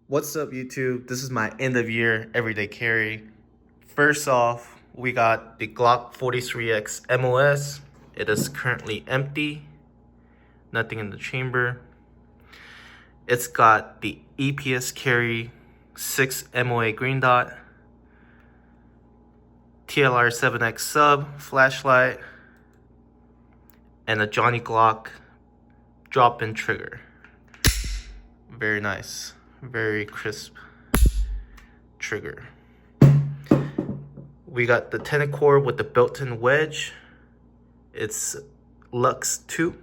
What's up, YouTube? This is my end of year everyday carry. First off, we got the Glock 43X MOS. It is currently empty, nothing in the chamber. It's got the EPS carry 6 MOA green dot, TLR 7X sub flashlight, and a Johnny Glock drop-in trigger. Very nice, very crisp trigger. We got the tennis cord with the built-in wedge. It's Lux 2.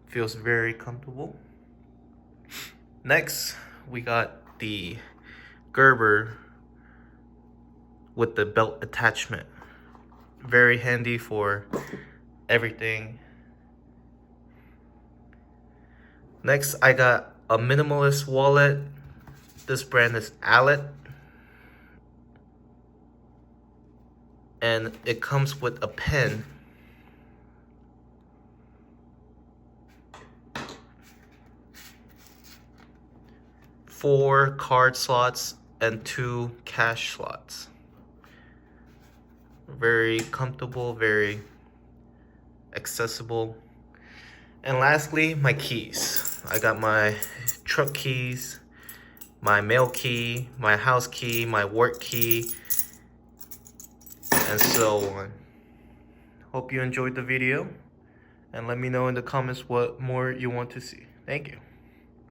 Feels very comfortable. Next, we got the Gerber with the belt attachment. Very handy for everything. Next, I got a minimalist wallet. This brand is Allet. And it comes with a pen. Four card slots and 2 cash slots. Very comfortable, very accessible. And lastly, my keys. I got my truck keys, my mail key, my house key, my work key, and so on. Hope you enjoyed the video, and let me know in the comments what more you want to see. Thank you.